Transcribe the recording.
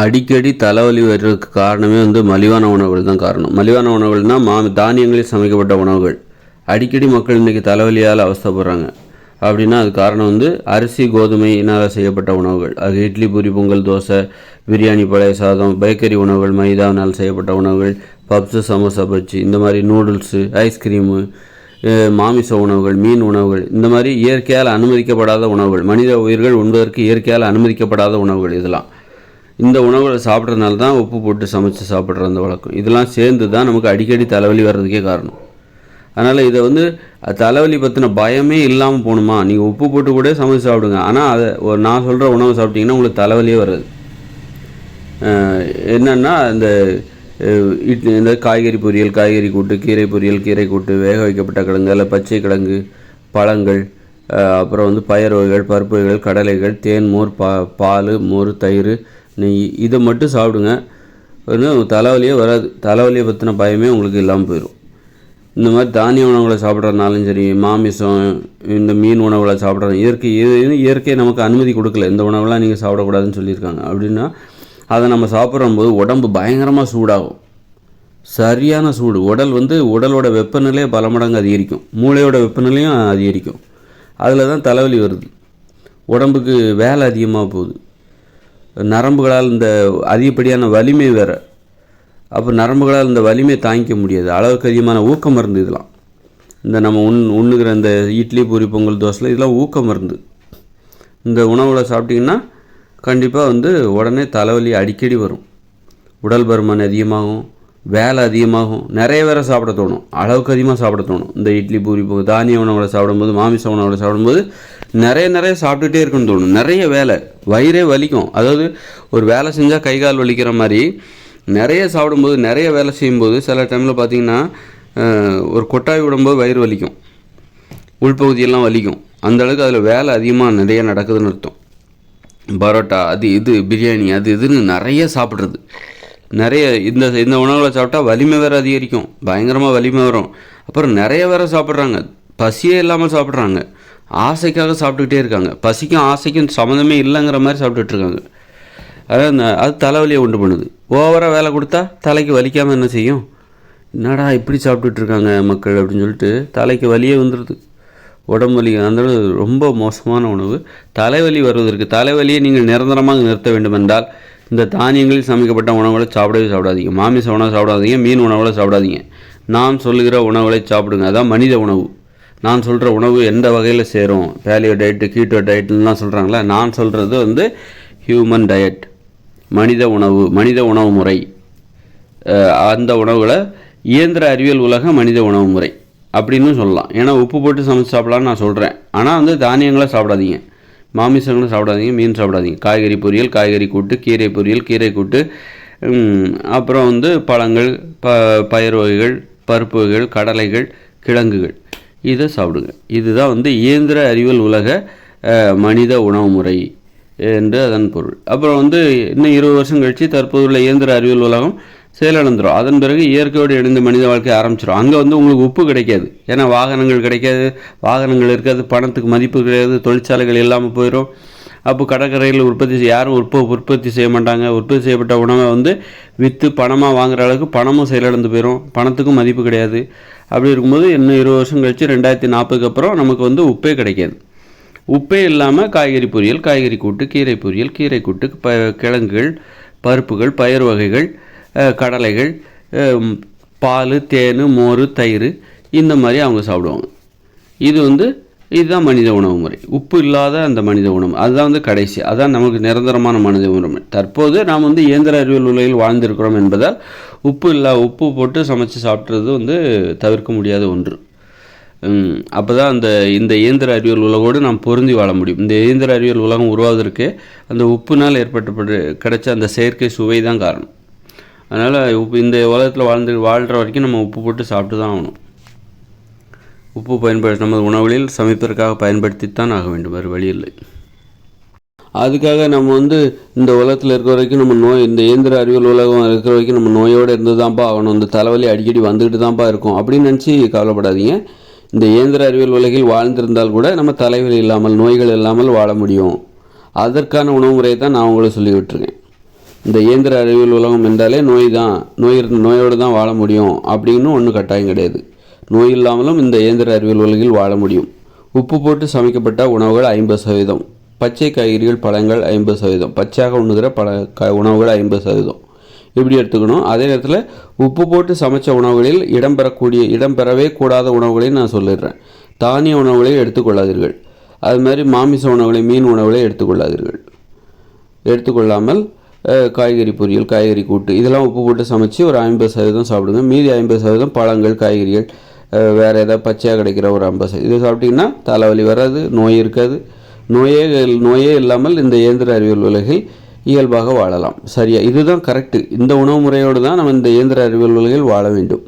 அடிக்கடி தலைவலி வர்றதுக்கு காரணமே மலிவான உணவுகள் தான் காரணம். மலிவான உணவுகள்னால் தானியங்களில் சமைக்கப்பட்ட உணவுகள். அடிக்கடி மக்கள் இன்றைக்கி தலைவலியால் அவஸ்தைப்படுறாங்க. அப்படின்னா அது காரணம் அரிசி கோதுமையினால் செய்யப்பட்ட உணவுகள். அது இட்லி, பூரி, பொங்கல், தோசை, பிரியாணி, பழைய சாதம், பேக்கரி உணவுகள், மைதாவினால் செய்யப்பட்ட உணவுகள், பப்ஸு, சமோசா, பஜ்ஜி, இந்த மாதிரி நூடுல்ஸு, ஐஸ்கிரீமு, மாமிச உணவுகள், மீன் உணவுகள், இந்த மாதிரி இயற்கையால் அனுமதிக்கப்படாத உணவுகள், மனித உயிர்கள் உண்பதற்கு இயற்கையால் அனுமதிக்கப்படாத உணவுகள். இதெல்லாம் இந்த உணவுகளை சாப்பிட்றதுனால தான் உப்பு போட்டு சமைச்சு சாப்பிட்ற அந்த வழக்கம். இதெல்லாம் சேர்ந்து தான் நமக்கு அடிக்கடி தலைவலி வர்றதுக்கே காரணம். அதனால் இதை தலைவலி பற்றின பயமே இல்லாமல் போகணுமா, நீங்கள் உப்பு போட்டு கூட சமைச்சு சாப்பிடுங்க. ஆனால் அதை நான் சொல்கிற உணவு சாப்பிட்டிங்கன்னா உங்களுக்கு தலைவலியே வராது. என்னென்னா இந்த காய்கறி பொரியல், காய்கறி கூட்டு, கீரை பொரியல், கீரை கூட்டு, வேக வைக்கப்பட்ட கிழங்கு, அதில் பச்சை கிழங்கு, பழங்கள், அப்புறம் பயறு வகைகள், பருப்பு வகைகள், கடலைகள், தேன், மோர், பால், மோர், தயிர், நெய், இதை மட்டும் சாப்பிடுங்க. தலைவலியே வராது. தலைவலியை பற்றின பயமே உங்களுக்கு இல்லாமல் போயிடும். இந்த மாதிரி தானிய உணவுகளை சாப்பிட்றதுனாலும் சரி, மாமிசம், இந்த மீன் உணவுகளை சாப்பிட்றது இயற்கை நமக்கு அனுமதி கொடுக்கல. இந்த உணவுலாம் நீங்கள் சாப்பிடக்கூடாதுன்னு சொல்லியிருக்காங்க. அப்படின்னா அதை நம்ம சாப்பிட்றம்போது உடம்பு பயங்கரமாக சூடாகும். சரியான சூடு. உடலோட வெப்பநிலையை பல மடங்கு அதிகரிக்கும். மூளையோட வெப்பநிலையும் அதிகரிக்கும். அதில் தான் தலைவலி வருது. உடம்புக்கு வேலை அதிகமாக போகுது. நரம்புகளால் இந்த அதிகப்படியான வலிமை வேறு. அப்போ நரம்புகளால் இந்த வலிமையை தாங்கிக்க முடியாது. அளவுக்கு அதிகமான ஊக்க மருந்து. இதெல்லாம் நம்ம உண்ணுகிற இந்த இட்லி, பூரி, பொங்கல், தோசை, இதெல்லாம் ஊக்க மருந்து. இந்த உணவுகளை சாப்பிட்டிங்கன்னா கண்டிப்பாக உடனே தலைவலி அடிக்கடி வரும். உடல் பருமன் அதிகமாகும், வேலை அதிகமாகும், நிறைய வேற சாப்பிட தோணும், அளவுக்கு அதிகமாக சாப்பிட தோணும். இந்த இட்லி, பூரி, பொங்கல், தானிய உணவுகளை சாப்பிடும்போது, மாமிச உணவுகளை சாப்பிடும்போது நிறைய சாப்பிட்டுட்டே இருக்குன்னு தோணும். நிறைய வேலை, வயிறே வலிக்கும். அதாவது ஒரு வேலை செஞ்சால் கை கால் வலிக்கிற மாதிரி நிறைய சாப்பிடும்போது, நிறைய வேலை செய்யும்போது சில டைமில் பார்த்திங்கன்னா ஒரு கொட்டாய் விடும்போது வயிறு வலிக்கும், உள்பகுதியெல்லாம் வலிக்கும். அந்தளவுக்கு அதில் வேலை அதிகமாக நிறைய நடக்குதுன்னு அர்த்தம். பரோட்டா, அது இது, பிரியாணி, அது இதுன்னு நிறைய சாப்பிட்றது. நிறைய இந்த உணவுகளை சாப்பிட்டா வலிமை வேறு அதிகரிக்கும், பயங்கரமாக வலிமை வரும். அப்புறம் நிறைய வேறு சாப்பிட்றாங்க, பசியே இல்லாமல் சாப்பிட்றாங்க, ஆசைக்காக சாப்பிட்டுக்கிட்டே இருக்காங்க. பசிக்கும் ஆசைக்கும் சம்மந்தமே இல்லைங்கிற மாதிரி சாப்பிட்டுட்ருக்காங்க. அது தலைவலியை உண்டு பண்ணுது. ஓவராக வேலை கொடுத்தா தலைக்கு வலிக்காமல் என்ன செய்யும்? என்னடா இப்படி சாப்பிட்டுட்ருக்காங்க மக்கள் அப்படின்னு சொல்லிட்டு தலைக்கு வலியே வந்துடுது, உடம்பு வலி. அந்த ரொம்ப மோசமான உணவு. தலைவலி வருவதற்கு, தலைவலியை நீங்கள் நிரந்தரமாக நிறுத்த வேண்டுமென்றால் இந்த தானியங்களில் சமைக்கப்பட்ட உணவுகளை சாப்பிடாதீங்க. மாமிச உணவு சாப்பிடாதீங்க, மீன் உணவுகளை சாப்பிடாதீங்க. நான் சொல்லுகிற உணவுகளை சாப்பிடுங்க. அதான் மனித உணவு. நான் சொல்கிற உணவு எந்த வகையில் சேரும்? பேலியோ டயட்டு, கீட்டோ டயட்டுலாம் சொல்கிறாங்களே, நான் சொல்கிறது ஹியூமன் டயட், மனித உணவு முறை. அந்த உணவுகளை இயந்திர அறிவியல் உலக மனித உணவு முறை அப்படின்னு சொல்லலாம். ஏன்னா உப்பு போட்டு சமைச்சு சாப்பிடலான்னு நான் சொல்கிறேன். ஆனால் தானியங்களை சாப்பிடாதீங்க, மாமிசங்களும் சாப்பிடாதீங்க, மீன் சாப்பிடாதீங்க. காய்கறி பொரியல், காய்கறி கூட்டு, கீரை பொரியல், கீரை கூட்டு, அப்புறம் பழங்கள், பயிர் வகைகள், பருப்பு வகைகள், கடலைகள், கிழங்குகள், இதை சாப்பிடுங்க. இதுதான் இயந்திர அறிவியல் உலக மனித உணவு முறை என்று அதன் பொருள். அப்புறம் இன்னும் 20 வருஷம் கழித்து தற்போதுள்ள இயந்திர அறிவியல் உலகம் செயலிழந்துடும். அதன் பிறகு இயற்கையோடு இணைந்த மனித வாழ்க்கை ஆரம்பிச்சிடும். அங்கே உங்களுக்கு உப்பு கிடைக்காது. ஏன்னா வாகனங்கள் கிடைக்காது, வாகனங்கள் இருக்காது, பணத்துக்கு மதிப்பு கிடையாது, தொழிற்சாலைகள் இல்லாமல் போயிடும். அப்போ கடற்கரையில் யாரும் உற்பத்தி செய்ய மாட்டாங்க. உற்பத்தி செய்யப்பட்ட உணவை விற்று பணமாக வாங்குற அளவுக்கு பணமும் செயலிழந்து போயிடும், பணத்துக்கும் மதிப்பு கிடையாது. அப்படி இருக்கும்போது இன்னும் 20 வருஷம் கழித்து 2040 அப்புறம் நமக்கு உப்பே கிடைக்காது. உப்பே இல்லாமல் காய்கறி பொரியல், காய்கறி கூட்டு, கீரை பொரியல், கீரை கூட்டு, கிழங்குகள், பருப்புகள், பயிர் வகைகள், கடலைகள், பால், தேன், மோர், தயிர், இந்த மாதிரி அவங்க சாப்பிடுவாங்க. இதுதான் மனித உணவு முறை. உப்பு இல்லாத அந்த மனித உணவு, அதுதான் கடைசி, அதான் நமக்கு நிரந்தரமான மனித உணவு. தற்போது நாம் இயந்திர அறிவியல் உலகில் வாழ்ந்திருக்கிறோம் என்பதால் உப்பு போட்டு சமைச்சு சாப்பிட்றது தவிர்க்க முடியாத ஒன்று. அப்போ தான் இந்த இயந்திர அறிவியல் உலகோடு நாம் பொருந்தி வாழ முடியும். இந்த இயந்திர அறிவியல் உலகம் உருவாவதற்கு அந்த உப்புனால் கிடைச்ச அந்த செயற்கை சுவை தான் காரணம். அதனால் இந்த உலகத்தில் வாழ்கிற வரைக்கும் நம்ம உப்பு போட்டு சாப்பிட்டு தான் ஆகணும். உப்பு நமது உணவுகளில் சமைப்பதற்காக பயன்படுத்தித்தான் ஆக வேண்டும், வேறு வழி இல்லை. அதுக்காக நம்ம இந்த உலகத்தில் இருக்கிற வரைக்கும் நம்ம இந்த இயந்திர அறிவியல் உலகம் இருக்கிற வரைக்கும் நம்ம நோயோடு இருந்து தான்ப்பா ஆகணும், இந்த தலைவலி அடிக்கடி வந்துக்கிட்டு தான்ப்பா இருக்கும் அப்படின்னு நினச்சி கவலைப்படாதீங்க. இந்த இயந்திர அறிவியல் உலகில் வாழ்ந்திருந்தால் கூட நம்ம தலைவலி இல்லாமல், நோய்கள் இல்லாமல் வாழ முடியும். அதற்கான உணவு முறையை தான் நான் உங்களுக்கு சொல்லி விட்டுருக்கேன். இந்த இயந்திர அறிவியல் உலகம் என்றாலே நோயோடு தான் வாழ முடியும் அப்படின்னு ஒன்றும் கட்டாயம் கிடையாது. நோய் இல்லாமலும் இந்த இயந்திர அறிவியல் உலகில் வாழ முடியும். உப்பு போட்டு சமைக்கப்பட்ட உணவுகள் 50%, பச்சை காய்கறிகள் பழங்கள் 50%, பச்சையாக உண்ணுகிற உணவுகள் 50%, இப்படி எடுத்துக்கணும். அதே நேரத்தில் உப்பு போட்டு சமைச்ச உணவுகளில் இடம்பெறவே கூடாத உணவுகளையும் நான் சொல்லிடுறேன். தானிய உணவுகளை எடுத்துக்கொள்ளாதீர்கள். அது மாதிரி மாமிச உணவுகளை, மீன் உணவுகளை எடுத்துக்கொள்ளாமல் காய்கறி பொரியல், காய்கறி கூட்டு இதெல்லாம் உப்பு போட்டு சமைச்சு ஒரு 50% சாப்பிடுங்க. மீதி 50% பழங்கள், காய்கறிகள், வேறு ஏதாவது பச்சையாக கிடைக்கிற ஒரு 50% இது சாப்பிட்டிங்கன்னா தலைவலி வராது, நோய் இருக்காது. நோயே இல்லாமல் இந்த இயந்திர அறிவியல் உலகில் இயல்பாக வாழலாம். சரியா? இதுதான் கரெக்டு. இந்த உணவு முறையோடு தான் நம்ம இந்த இயந்திர அறிவியல் உலகில் வாழ வேண்டும்.